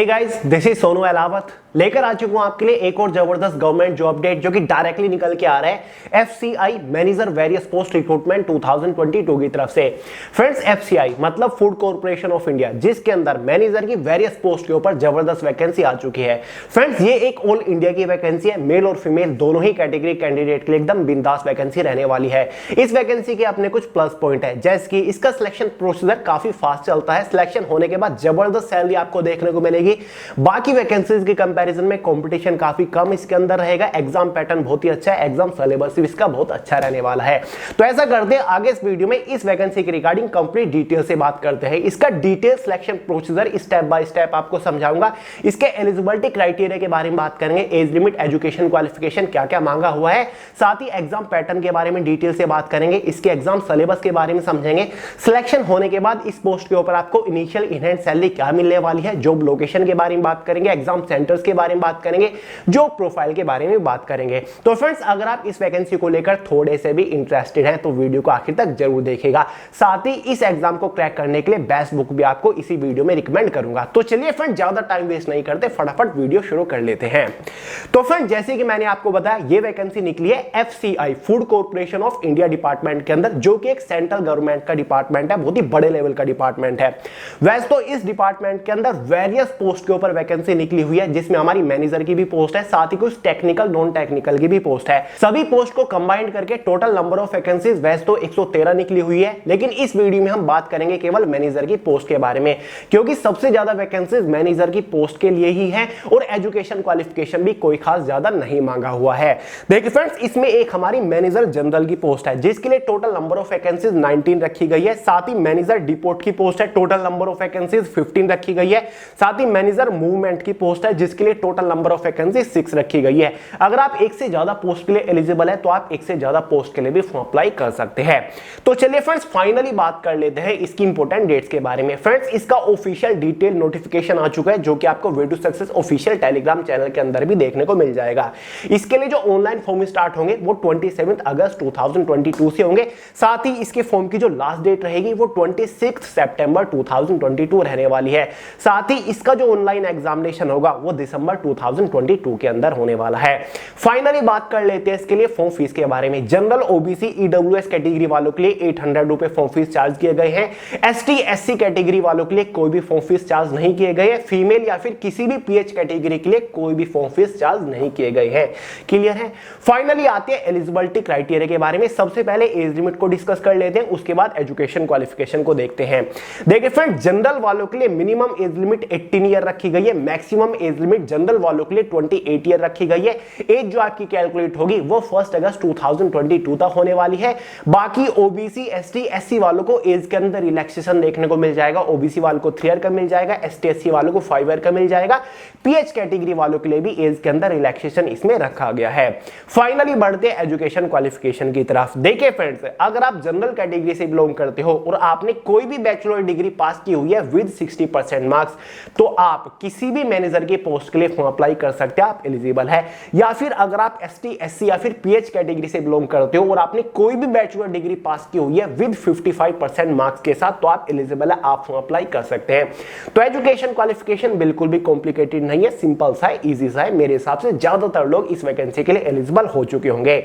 Hey guys, this is Sonu Alawat लेकर आ चुका हूं आपके लिए एक और जबरदस्त गवर्नमेंट जॉब अपडेट जो कि डायरेक्टली निकल के आ रहा है FCI manager various post recruitment 2022 की तरफ से। फ्रेंड्स, एफसीआई मतलब फूड कॉर्पोरेशन ऑफ इंडिया, जिसके अंदर मैनेजर की वेरियस पोस्ट के ऊपर जबरदस्त वैकेंसी आ चुकी है। फ्रेंड्स, ये एक ऑल इंडिया की वैकेंसी है, मेल और फीमेल दोनों ही कैटेगरी कैंडिडेट के लिए एकदम बिंदास वैकेंसी रहने वाली है। इस वैकेंसी के अपने कुछ प्लस पॉइंट है, जैसे कि इसका सिलेक्शन प्रोसीजर काफी फास्ट चलता है। सिलेक्शन होने के बाद जबरदस्त सैलरी आपको देखने को मिलेगी। बाकी वैकेंसीज के कंपैरिजन में कंपटीशन काफी कम इसके अंदर रहेगा। एग्जाम पैटर्न बहुत ही अच्छा है, एग्जाम सिलेबस इसका बहुत अच्छा रहने वाला है। तो ऐसा करते हैं, आगे इस वीडियो में इस वैकेंसी के रिगार्डिंग कंप्लीट डिटेल से बात करते हैं। इसका detail selection procedure step by step आपको समझाऊंगा। इसके एलिजिबिलिटी क्राइटेरिया के बारे में बात करेंगे, एज लिमिट, एजुकेशन क्वालिफिकेशन क्या क्या मांगा हुआ है, साथ ही एग्जाम पैटर्न के बारे में डिटेल से बात करेंगे, इसके एग्जाम सिलेबस के बारे में समझेंगे। सिलेक्शन होने के बाद इस पोस्ट के ऊपर आपको इनिशियल इन हैंड सैलरी क्या मिलने वाली है, जॉब लोकेशन के बारे में बात करेंगे, एग्जाम सेंटर्स के बारे में बात करेंगे, जॉब प्रोफाइल के बारे में बात करेंगे। तो फ्रेंड्स, अगर आप इस वैकेंसी को लेकर थोड़े से भी इंटरेस्टेड हैं तो वीडियो को आखिर तक जरूर देखिएगा। साथ ही इस एग्जाम को क्रैक करने के लिए बेस्ट बुक भी आपको इसी वीडियो में रिकमेंड करूंगा। तो चलिए फ्रेंड्स, ज्यादा टाइम वेस्ट नहीं करते, फटाफट वीडियो शुरू कर लेते हैं। तो फ्रेंड्स, जैसे कि मैंने आपको बताया, ये वैकेंसी निकली है FCI food corporation of India department के अंदर, जो कि एक सेंट्रल गवर्नमेंट का डिपार्टमेंट है, बहुत ही बड़े लेवल का डिपार्टमेंट है। वैसे तो इस डिपार्टमेंट के अंदर वेरियस पोस्ट के ऊपर वैकेंसी निकली हुई है, जिसमें हमारी मैनेजर की भी पोस्ट है, साथ ही कुछ टेक्निकल नॉन टेक्निकल की भी पोस्ट है। सभी पोस्ट को कंबाइंड करके टोटल नंबर ऑफ वैकेंसीज वैसे तो 113 निकली हुई है, लेकिन इस वीडियो में हम बात करेंगे केवल मैनेजर की पोस्ट के बारे में, क्योंकि सबसे ज्यादा वैकेंसीज मैनेजर की पोस्ट के लिए ही है और एजुकेशन क्वालिफिकेशन भी कोई खास ज्यादा नहीं मांगा हुआ है। देखिए फ्रेंड्स, इसमें एक हमारी मैनेजर जनरल की पोस्ट है, जिसके लिए टोटल नंबर ऑफ वैकेंसीज 19 रखी गई है। साथ ही मैनेजर डिपोर्ट की पोस्ट है, टोटल नंबर ऑफ वैकेंसीज 15 रखी गई है। साथ ही मैनेजर मूवमेंट की पोस्ट है, जिसके लिए टोटल नंबर ऑफ वैकेंसी 6 रखी गई है। अगर आप एक से ज्यादा पोस्ट के लिए एलिजिबल है तो आप एक से ज्यादा पोस्ट के लिए भी फॉर्म अप्लाई कर सकते हैं। तो चलिए फ्रेंड्स, फाइनली बात कर लेते हैं इसकी इंपॉर्टेंट डेट्स के बारे में। फ्रेंड्स, इसका ऑफिशियल डिटेल नोटिफिकेशन आ चुका है, जो कि आपको way to success official Telegram channel के अंदर भी देखने को मिल जाएगा। इसके लिए जो ऑनलाइन फॉर्म स्टार्ट होंगे वो 27 अगस्त 2022 से होंगे। साथ ही इसके फॉर्म की जो लास्ट डेट रहेगी वो 26 सितंबर 2022 रहने वाली है। साथ ही इसका जो ऑनलाइन एग्जामिनेशन होगा वो दिसंबर 2022 के अंदर होने वाला है। फाइनली बात कर लेते हैं इसके लिए फॉर्म फीस के बारे में। जनरल, ओबीसी, ईडब्ल्यूएस कैटेगरी वालों के लिए 800 रुपए फॉर्म फीस चार्ज किए गए हैं। एसटी, एससी कैटेगरी वालों के लिए कोई भी फॉर्म फीस चार्ज नहीं किए गए हैं। फीमेल या फिर किसी भी पीएच कैटेगरी के लिए कोई भी फॉर्म फीस चार्ज नहीं किए गए हैं। क्लियर है? फाइनली आते हैं एलिजिबिलिटी क्राइटेरिया के बारे में। सबसे पहले एज लिमिट को डिस्कस कर लेते हैं, उसके बाद एजुकेशन क्वालिफिकेशन को देखते हैं। देखिए फ्रेंड, जनरल वालों के लिए मिनिमम एज लिमिट 18 ईयर रखी गई है, मैक्सिमम एज लिमिट जनरल वालों के लिए 28 ईयर रखी गई है। एज जो आपकी कैलकुलेट होगी वो 1 अगस्त 2022 तक होने वाली है। बाकी ओबीसी, एसटी, एससी वालों को एज के अंदर रिलैक्सेशन देखने को मिल जाएगा। ओबीसी वालों को 3 ईयर का मिल जाएगा, एसटी, एससी वालों को 5 ईयर का मिल जाएगा। पीएच कैटेगरी वालों के लिए भी एज के अंदर रिलैक्सेशन इसमें रखा गया है। फाइनली बढ़ते हैं एजुकेशन क्वालिफिकेशन की तरफ। देखिए फ्रेंड्स, अगर आप जनरल कैटेगरी से बिलोंग करते हो और आपने कोई भी बैचलर डिग्री पास की हुई है विद 60% मार्क्स, तो आप किसी भी मैनेजर की पोस्ट के लिए फॉर्म अप्लाई कर सकते हैं, आप एलिजिबल है। या फिर अगर आप एसटी, एससी या फिर पीएच कैटेगरी से बिलोंग करते हो और आपने कोई भी बैचलर डिग्री पास की हुई है विद 55% मार्क्स के साथ, तो आप एलिजिबल है, आप फॉर्म अप्लाई कर सकते हैं। तो एजुकेशन क्वालिफिकेशन बिल्कुल भी कॉम्प्लिकेटेड नहीं है, सिंपल सा है, इजी सा है। मेरे हिसाब से ज्यादातर लोग इस वैकेंसी के लिए एलिजिबल हो चुके होंगे।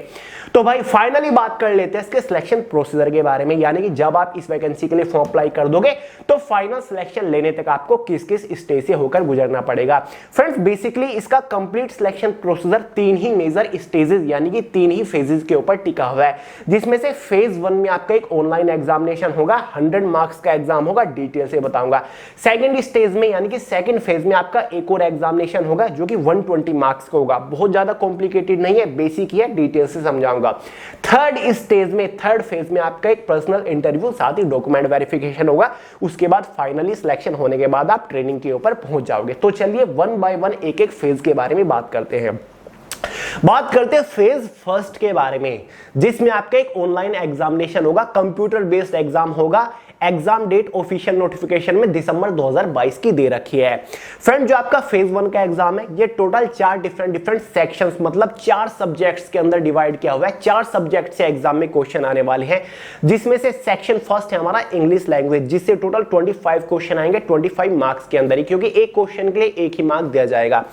तो भाई फाइनली बात कर लेते हैं इसके सिलेक्शन प्रोसीजर के बारे में, यानी कि जब आप इस वैकेंसी के लिए फॉर्म अप्लाई कर दोगे तो फाइनल सिलेक्शन लेने तक आपको किस किस स्टेज से होकर गुजरना पड़ेगा। फ्रेंड्स, बेसिकली इसका कंप्लीट सिलेक्शन प्रोसीजर 3 ही मेजर स्टेजेस यानी कि 3 ही फेजेस के ऊपर टिका हुआ है, जिसमें से फेज 1 में आपका एक ऑनलाइन एग्जामिनेशन होगा, 100 मार्क्स का एग्जाम होगा, डिटेल से बताऊंगा। सेकंड स्टेज में यानी कि सेकंड फेज में आपका एक और एग्जामिनेशन होगा जो कि 120 मार्क्स का होगा, बहुत ज्यादा कॉम्प्लिकेटेड नहीं है, बेसिक ही है, डिटेल से समझाऊंगा। थर्ड स्टेज में, थर्ड फेज में आपका एक पर्सनल इंटरव्यू साथ ही डॉक्यूमेंट वेरिफिकेशन होगा। उसके बाद फाइनली सिलेक्शन होने के बाद आप ट्रेनिंग के ऊपर पहुंच जाओगे। तो चलिए 1 बाय 1 एक एक फेज के बारे में बात करते हैं। बात करते हैं फेज फर्स्ट के बारे में, जिसमें आपका एक ऑनलाइन एग्जामिनेशन होगा, कंप्यूटर बेस्ड एग्जाम होगा। एग्जाम डेट ऑफिशियल नोटिफिकेशन में दिसंबर 2022 की दे रखी है। फ्रेंड जो आपका फेज 1 का एग्जाम है ये टोटल 4 डिफरेंट सेक्शंस मतलब 4 सब्जेक्ट्स के अंदर डिवाइड किया हुआ है। 4 सब्जेक्ट से एग्जाम में क्वेश्चन आने वाले हैं, जिसमें से सेक्शन फर्स्ट है हमारा इंग्लिश लैंग्वेज, जिससे टोटल 25 क्वेश्चन आएंगे 25 मार्क्स के अंदर ही, क्योंकि एक क्वेश्चन के लिए एक ही मार्क दिया जाएगा।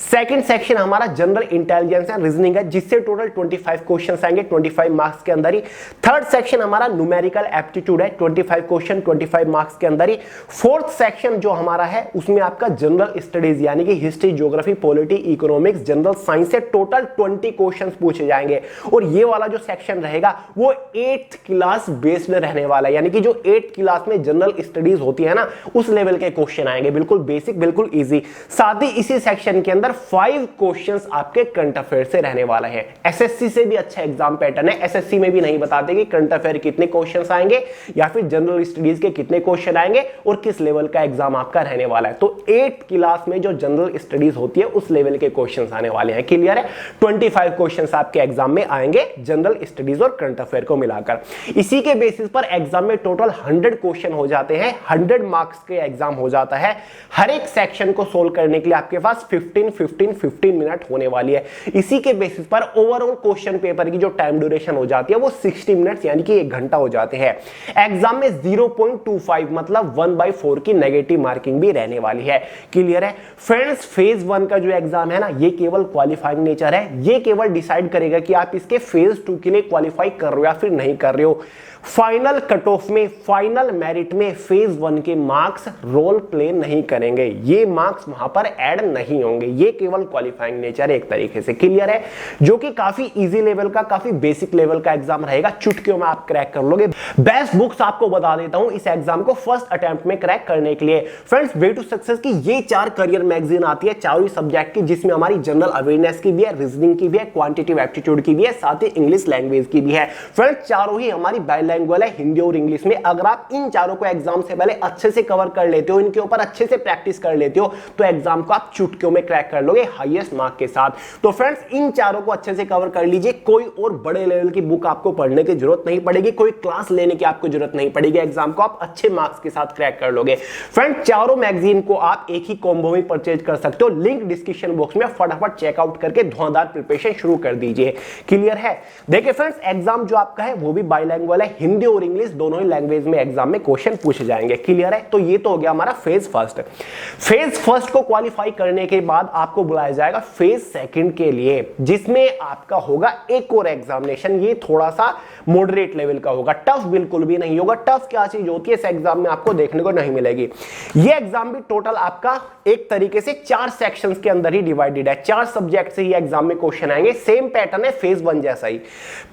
सेकंड सेक्शन हमारा जनरल इंटेलिजेंस एंड रीजनिंग है, जिससे टोटल 25 क्वेश्चन आएंगे 25 मार्क्स के अंदर ही। थर्ड सेक्शन हमारा न्यूमेरिकल एप्टीट्यूड है, 25 क्वेश्चन 25 मार्क्स के अंदर ही। फोर्थ सेक्शन जो हमारा है उसमें आपका जनरल स्टडीज यानी कि history, geography, polity, economics, general science से टोटल 20 क्वेश्चंस पूछे जाएंगे। और ये वाला जो सेक्शन रहेगा वो 8th क्लास बेस्ड रहने वाला है, यानी कि जो 8th क्लास में जनरल स्टडीज होती है ना उस लेवल के क्वेश्चन आएंगे, बिल्कुल बेसिक, बिल्कुल इजी। साथ ही इसी सेक्शन के अंदर 5 क्वेश्चंस आपके करंट अफेयर से रहने वाला है। एसएससी से भी अच्छा एग्जाम पैटर्न है। एसएससी में भी नहीं बताते कि करंट अफेयर कितने क्वेश्चंस आएंगे या फिर जनरल स्टडीज के कितने क्वेश्चन आएंगे और किस लेवल का एग्जाम आपका रहने वाला है। तो 8th क्लास में जो जनरल स्टडीज होती है उस लेवल के क्वेश्चंस आने वाले हैं। क्लियर है? 25 क्वेश्चंस आपके एग्जाम में आएंगे जनरल स्टडीज और करंट अफेयर को मिलाकर। इसी के बेसिस पर एग्जाम में टोटल 100 क्वेश्चन हो जाते हैं, 100 मार्क्स के एग्जाम हो जाता है। हर एक सेक्शन को सोल्व करने के लिए आपके पास 15 मिनट होने वाली है। इसी के बेसिस पर ओवरऑल क्वेश्चन पेपर की जो टाइम ड्यूरेशन हो जाती है वो 60 मिनट्स यानी कि 1 घंटा हो जाते हैं। एग्जाम में 0.25 मतलब 1/4 की नेगेटिव मार्किंग भी रहने वाली है। क्लियर है फ्रेंड्स? फेज 1 का जो एग्जाम है ना ये केवल क्वालिफाइंग नेचर है, ये केवल डिसाइड करेगा कि आप इसके फेज 2 के लिए क्वालिफाई कर रहे हो या फिर नहीं कर रहे हो। फाइनल कट ऑफ में, फाइनल मेरिट में फेज 1 के मार्क्स रोल प्ले नहीं करेंगे, ये मार्क्स वहां पर ऐड नहीं होंगे, ये केवल क्वालिफाइंग नेचर है एक तरीके से। क्लियर है? जो कि काफी इजी लेवल का, काफी बेसिक लेवल का एग्जाम रहेगा, चुटकियों में आप क्रैक कर लोगे। बेस्ट बुक्स आपको बता देता हूं इस एग्जाम को फर्स्ट अटेम्प्ट में क्रैक करने के लिए। फ्रेंड्स वे टू सक्सेस की ये 4 करियर मैगजीन आती है, चारों सब्जेक्ट की, जिसमें हमारी जनरल अवेयरनेस की भी है, रीजनिंग की भी है, क्वांटिटेटिव एप्टीट्यूड की भी है, साथ ही इंग्लिश लैंग्वेज की भी है। फ्रेंड्स चारों ही हमारी बाइलैंग्वेज है, हिंदी और इंग्लिश में। अगर आप इन चारों को एग्जाम से पहले अच्छे से कवर कर लेते हो, इनके ऊपर अच्छे से प्रैक्टिस कर लेते हो, तो एग्जाम को आप चुटकियों में क्रैक कर लोगे हाईएस्ट मार्क के साथ। तो फ्रेंड्स इन चारों को अच्छे से कवर कर लीजिए, कोई और बड़े लेवल की बुक आपको पढ़ने की जरूरत नहीं पड़ेगी, कोई क्लास लेने की आपको जरूरत नहीं पड़ेगी, एग्जाम को आप अच्छे मार्क्स के साथ क्रैक कर लोगे। फ्रेंड्स चारों मैगजीन को आप एक ही कॉम्बो में परचेज कर सकते हो, लिंक डिस्क्रिप्शन बॉक्स में, फटाफट चेकआउट करके धुआंधार प्रिपरेशन शुरू कर दीजिए। क्लियर है? देखिए फ्रेंड्स एग्जाम जो आपका है वो भी बाइलैंग्वेज है, हिंदी और इंग्लिश दोनों ही लैंग्वेज में एग्जाम में क्वेश्चन पूछे जाएंगे। क्लियर है? तो ये तो हो गया हमारा फेज फर्स्ट। फेज फर्स्ट को क्वालिफाई करने के बाद आपको बुलाया जाएगा फेज सेकंड के लिए, जिसमें आपका होगा एक और एग्जामिनेशन। ये थोड़ा सा मॉडरेट लेवल का होगा, टफ बिल्कुल भी नहीं होगा। टफ क्या चीज होती है इस एग्जाम में आपको देखने को नहीं मिलेगी। ये एग्जाम भी टोटल आपका एक तरीके से 4 सेक्शंस के अंदर ही डिवाइडेड है, 4 सब्जेक्ट से ही एग्जाम में क्वेश्चन आएंगे। सेम पैटर्न है फेज 1 जैसा ही।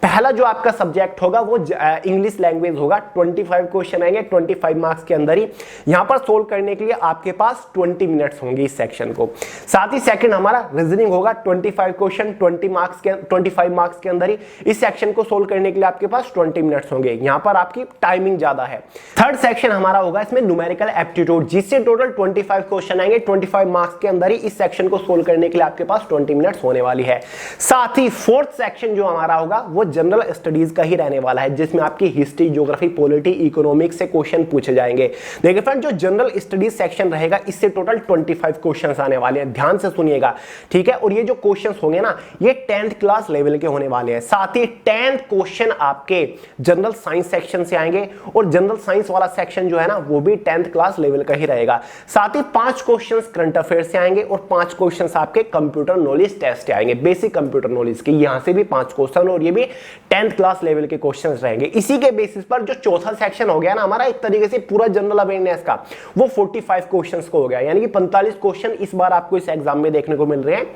पहला जो आपका सब्जेक्ट होगा वो इंग्लिश लैंग्वेज होगा, 25 क्वेश्चन आएंगे 25 मार्क्स के अंदर ही। यहां पर सोल्व करने के लिए आपके पास 20 मिनट्स होंगे इस सेक्शन को। साथ ही सेकंड हमारा रीजनिंग होगा, 25 क्वेश्चन 25 मार्क्स के अंदर ही। इस सेक्शन को सोल्व करने के लिए आपके पास 20 मिनट्स होंगे, यहां पर आपकी टाइमिंग ज्यादा है। थर्ड सेक्शन हमारा होगा इसमें न्यूमेरिकल एप्टीट्यूड, जिससे टोटल 25 क्वेश्चन आएंगे 25 मार्क्स के अंदर ही। इस सेक्शन को सोल्व करने के लिए आपके पास 20 मिनट्स होने वाली है। साथ ही फोर्थ सेक्शन जो हमारा होगा वो जनरल स्टडीज का ही रहने वाला है, जिसमें आपकी हिस्ट्री, ज्योग्राफी, पॉलिटी, इकोनॉमिक्स से क्वेश्चन पूछे जाएंगे। देखिए फ्रेंड जो जनरल स्टडीज सेक्शन रहेगा इससे टोटल 25 क्वेश्चंस आने वाले हैं, ध्यान से सुनिएगा, ठीक है। और ये जो क्वेश्चंस होंगे ना ये 10th क्लास लेवल के होने वाले हैं। साथ ही 10th क्वेश्चन आपके जनरल साइंस सेक्शन से आएंगे, और जनरल साइंस वाला सेक्शन जो है ना वो भी 10th क्लास लेवल का ही रहेगा। साथ ही 5 क्वेश्चंस करंट अफेयर से आएंगे, और 5 क्वेश्चंस आपके कंप्यूटर नॉलेज टेस्ट से आएंगे, बेसिक कंप्यूटर नॉलेज के। यहां से भी 5 क्वेश्चन, और ये भी 10th क्लास लेवल के क्वेश्चंस रहेंगे। इसी के बेसिस पर जो चौथा सेक्शन हो गया ना हमारा एक तरीके से पूरा जनरल अवेयरनेस का, वो 45 क्वेश्चंस को हो गया, यानी कि 45 क्वेश्चन इस बार आपको इस एग्जाम में देखने को मिल रहे हैं।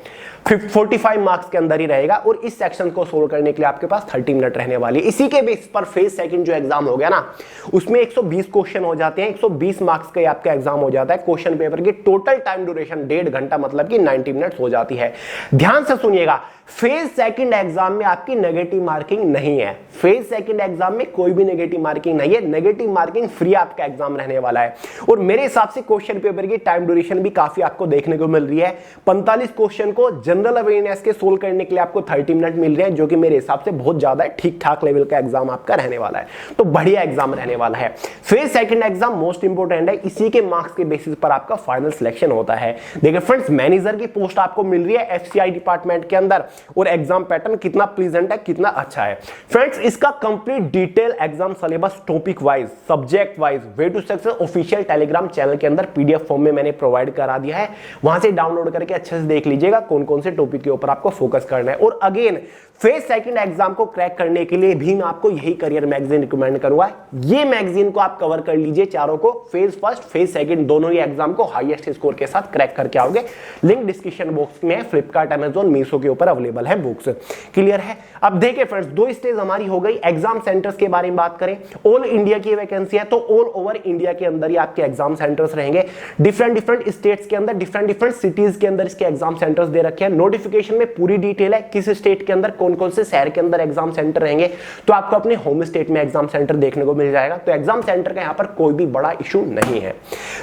45 मार्क्स के अंदर ही रहेगा, और इस सेक्शन को सोल्व करने के लिए आपके पास 30 मिनट रहने वाली है। इसी के बेस पर फेज सेकंड जो एग्जाम हो गया ना उसमें 120 क्वेश्चन हो जाते हैं, 120 मार्क्स का आपका एग्जाम हो जाता है। क्वेश्चन पेपर की टोटल टाइम ड्यूरेशन 1.5 घंटा मतलब कि 90 मिनट्स हो जाती है। ध्यान से सुनिएगा, फेज सेकंड एग्जाम में आपकी नेगेटिव मार्किंग नहीं है। फेज सेकंड एग्जाम में कोई भी नेगेटिव मार्किंग नहीं है, नेगेटिव मार्किंग फ्री आपका एग्जाम रहने वाला है। और मेरे हिसाब से क्वेश्चन पेपर की टाइम ड्यूरेशन भी काफी आपको देखने को मिल रही है। 45 क्वेश्चन को जनरल अवेयरनेस के सोल्व करने के लिए आपको 30 मिनट मिल रहे हैं, जो कि मेरे हिसाब से बहुत ज्यादा है, ठीक ठाक लेवल का एग्जाम आपका रहने वाला है। तो बढ़िया एग्जाम रहने वाला है। Phase second exam most important है, इसी के मार्क्स के बेसिस पर आपका फाइनल सिलेक्शन होता है। देखिए फ्रेंड्स, मैनेजर की पोस्ट आपको मिल रही है एफसीआई डिपार्टमेंट के अंदर, और एग्जाम पैटर्न कितना प्लीजेंट है, कितना अच्छा है। फ्रेंड्स, इसका complete detail exam syllabus topic wise, subject wise, way to success official Telegram channel के अंदर पीडीएफ फॉर्म में मैंने प्रोवाइड करा दिया है। वहां से डाउनलोड करके अच्छे से देख लीजिएगा कौन कौन से टॉपिक के ऊपर आपको फोकस करना है। और अगेन, फेज सेकंड एग्जाम को क्रैक करने के लिए भी मैं आपको यही करियर मैगजीन रिकमेंड करूंगा। ये मैगजीन को आप कवर कर लीजिए, चारों को, फेज फर्स्ट फेज सेकंड दोनों ही एग्जाम को हाईएस्ट स्कोर के साथ क्रैक करके आओगे। लिंक डिस्क्रिप्शन बॉक्स में है, फ्लिपकार्ट, अमेजॉन, मीशो के ऊपर अवेलेबल है बुक्स। क्लियर है? अब देखिए फ्रेंड्स, 2 स्टेज हमारी हो गई। एग्जाम सेंटर्स के बारे में बात करें, ऑल इंडिया की वैकेंसी है, तो ऑल ओवर इंडिया के अंदर ही आपके एग्जाम सेंटर्स रहेंगे। डिफरेंट स्टेट्स के अंदर, डिफरेंट सिटीज के अंदर इसके एग्जाम सेंटर्स दे रखे हैं। नोटिफिकेशन में पूरी डिटेल है, किस स्टेट के अंदर कौन कौन से शहर के अंदर एग्जाम सेंटर रहेंगे, तो आपको अपने होम स्टेट में एग्जाम सेंटर देखने को मिल जाएगा। तो एग्जाम सेंटर का यहां पर कोई भी बड़ा इशू नहीं है।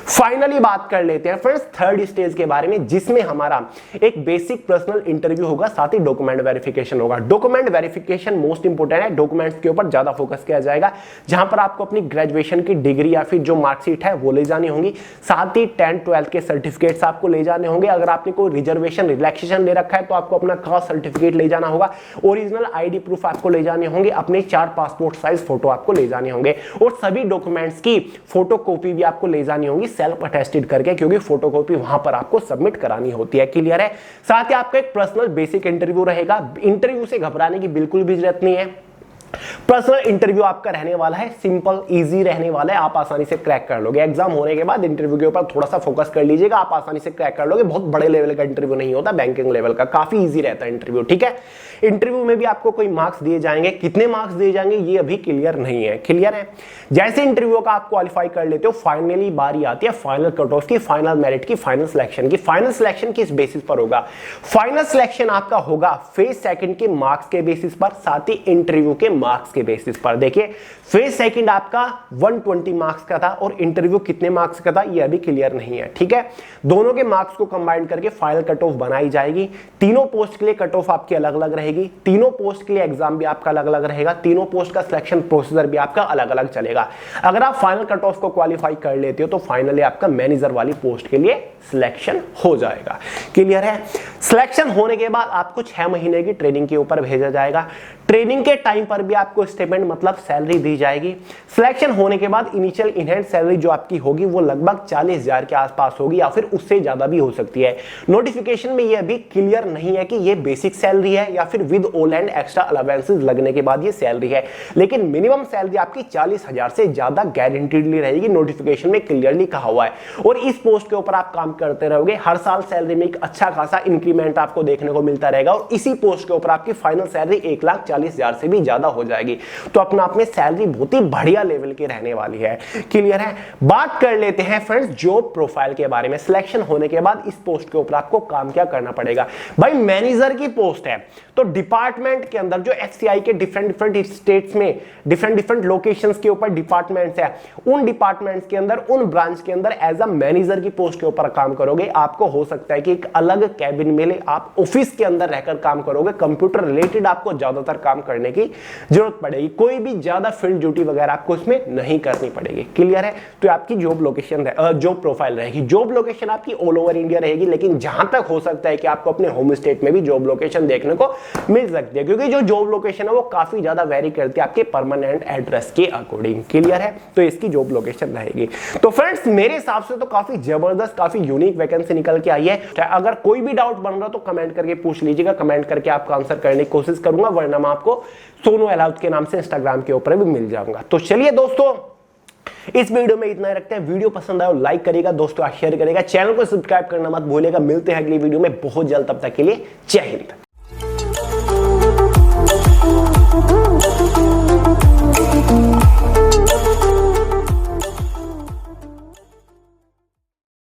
फाइनली बात कर लेते हैं फ्रेंड्स थर्ड स्टेज के बारे में, जिसमें हमारा एक बेसिक पर्सनल इंटरव्यू होगा, साथ ही डॉक्यूमेंट वेरिफिकेशन होगा। डॉक्यूमेंट वेरिफिकेशन मोस्ट इंपोर्टेंट है, डॉक्यूमेंट्स के ऊपर ज्यादा फोकस किया जाएगा, जहां पर आपको अपनी ग्रेजुएशन की डिग्री या फिर जो मार्कशीट है वो ले जानी होगी। साथ ही 10th 12th के सर्टिफिकेट्स आपको ले जाने होंगे। अगर आपने कोई रिजर्वेशन रिलैक्सेशन ले रखा है तो आपको अपना कास्ट सर्टिफिकेट ले जाना होगा। ओरिजिनल आईडी प्रूफ आपको ले जाने होंगे। अपने 4 पासपोर्ट साइज फोटो आपको ले जाने होंगे, और सभी डॉक्यूमेंट्स की फोटोकॉपी भी आपको ले जानी होगी सेल्फ अटेस्टेड करके, क्योंकि फोटोकॉपी वहां पर आपको सबमिट करानी होती है। क्लियर है? साथ ही आपका एक पर्सनल बेसिक इंटरव्यू रहेगा। इंटरव्यू से घबराने की बिल्कुल भी जरूरत नहीं है। पर्सनल इंटरव्यू आपका रहने वाला है, सिंपल इजी रहने वाला है, आप आसानी से क्रैक कर लोगे। एग्जाम होने के बाद इंटरव्यू के ऊपर थोड़ा सा फोकस कर लीजिएगा, आप आसानी से क्रैक कर लोगे। बहुत बड़े लेवल का इंटरव्यू नहीं होता, बैंकिंग लेवल का, काफी इजी रहता है इंटरव्यू। ठीक है? इंटरव्यू में भी आपको कोई मार्क्स दिए जाएंगे, कितने मार्क्स दिए जाएंगे ये अभी क्लियर नहीं है। क्लियर है? जैसे इंटरव्यू का आप क्वालिफाई कर लेते हो, फाइनली बारी आती है फाइनल कट ऑफ की, फाइनल मेरिट की, फाइनल सिलेक्शन की। फाइनल सिलेक्शन किस बेसिस पर होगा? फाइनल सिलेक्शन आपका होगा फेज सेकंड के मार्क्स के बेसिस पर, साथ ही इंटरव्यू के मार्क्स के बेसिस पर। देखिए, फेज सेकंड आपका 120 मार्क्स का था और इंटरव्यू कितने मार्क्स का था ये अभी क्लियर नहीं है। ठीक है? दोनों के मार्क्स को कंबाइन करके फाइनल कट ऑफ बनाई जाएगी। तीनों पोस्ट के लिए कट ऑफ आपकी अलग अलग रहेगी, तीनों पोस्ट के लिए एग्जाम भी आपका अलग अलग रहेगा, तीनों पोस्ट का सिलेक्शन प्रोसीजर भी आपका अलग अलग चलेगा। अगर आप फाइनल कट ऑफ को क्वालिफाई कर लेते हो तो फाइनली आपका मैनेजर वाली पोस्ट के लिए सिलेक्शन हो जाएगा। क्लियर है? सिलेक्शन होने के बाद आपको 6 महीने की ट्रेनिंग के ऊपर भेजा जाएगा। ट्रेनिंग के टाइम पर भी आपको स्टेटमेंट मतलब सैलरी दी जाएगी। सिलेक्शन होने के बाद इनिशियल इन हैंड सैलरी जो आपकी होगी वो लगभग 40,000 के आसपास होगी, या फिर उससे ज्यादा भी हो सकती है। नोटिफिकेशन में यह भी क्लियर नहीं है कि ये बेसिक सैलरी है या फिर with all and extra allowances लगने के बाद ये सैलरी है, लेकिन मिनिमम सैलरी आपकी 40,000 से ज्यादा गारंटीडली रहेगी। नोटिफिकेशन में क्लियरली कहा हुआ है। और इस पोस्ट के ऊपर आप काम करते रहोगे, हर साल सैलरी में एक अच्छा खासा इंक्रीमेंट आपको देखने को मिलता रहेगा, और इसी पोस्ट के ऊपर आपकी फाइनल सैलरी 1,40,000 से भी ज्यादा हो जाएगी। तो अपना आप में सैलरी बहुत ही बढ़िया लेवल की रहने वाली है। क्लियर है? बात कर लेते हैं फ्रेंड्स जॉब प्रोफाइल के बारे में। सिलेक्शन होने के बाद इस पोस्ट के ऊपर आपको काम क्या करना पड़ेगा? भाई, मैनेजर की पोस्ट है तो डिपार्टमेंट के अंदर जो एफसीआई के डिफरेंट स्टेट्स में डिफरेंट लोकेशंस के ऊपर डिपार्टमेंट्स है, उन डिपार्टमेंट्स के अंदर, उन ब्रांच के अंदर एज अ मैनेजर की पोस्ट के ऊपर काम करोगे। आपको हो सकता है कि एक अलग कैबिन में आप ऑफिस के अंदर रहकर काम करोगे, कंप्यूटर रिलेटेड आपको ज्यादातर काम करने की जरूरत पड़ेगी। कोई भी ज्यादा फील्ड ड्यूटी वगैरह आपको इसमें नहीं करनी पड़ेगी। क्लियर है? तो आपकी जॉब लोकेशन, जॉब प्रोफाइल रहेगी। जॉब लोकेशन आपकी ऑल ओवर इंडिया रहेगी, लेकिन जहां तक हो सकता है कि आपको अपने होम स्टेट में भी जॉब लोकेशन देखने को मिल सकती है, क्योंकि जो जॉब लोकेशन है वो काफी ज्यादा वेरी करती है आपके परमानेंट एड्रेस के अकॉर्डिंग। क्लियर है? तो इसकी जॉब लोकेशन रहेगी। तो फ्रेंड्स, मेरे हिसाब से तो काफी जबरदस्त, काफी यूनिक वैकेंसी निकल के आई है। अगर कोई भी डाउट बन रहा तो कमेंट करके पूछ लीजिएगा, कमेंट करके आपका आंसर करने की कोशिश करूंगा, वरना मैं आपको सोनू अलाउद के नाम से इंस्टाग्राम के ऊपर भी मिल जाऊंगा। तो चलिए दोस्तों, इस वीडियो में इतना ही रखते हैं। वीडियो पसंद आया लाइक करेगा, दोस्तों शेयर करेगा, चैनल को सब्सक्राइब करना मत भूलिएगा। मिलते हैं अगली वीडियो में बहुत जल्द, तब तक के लिए जय हिंद।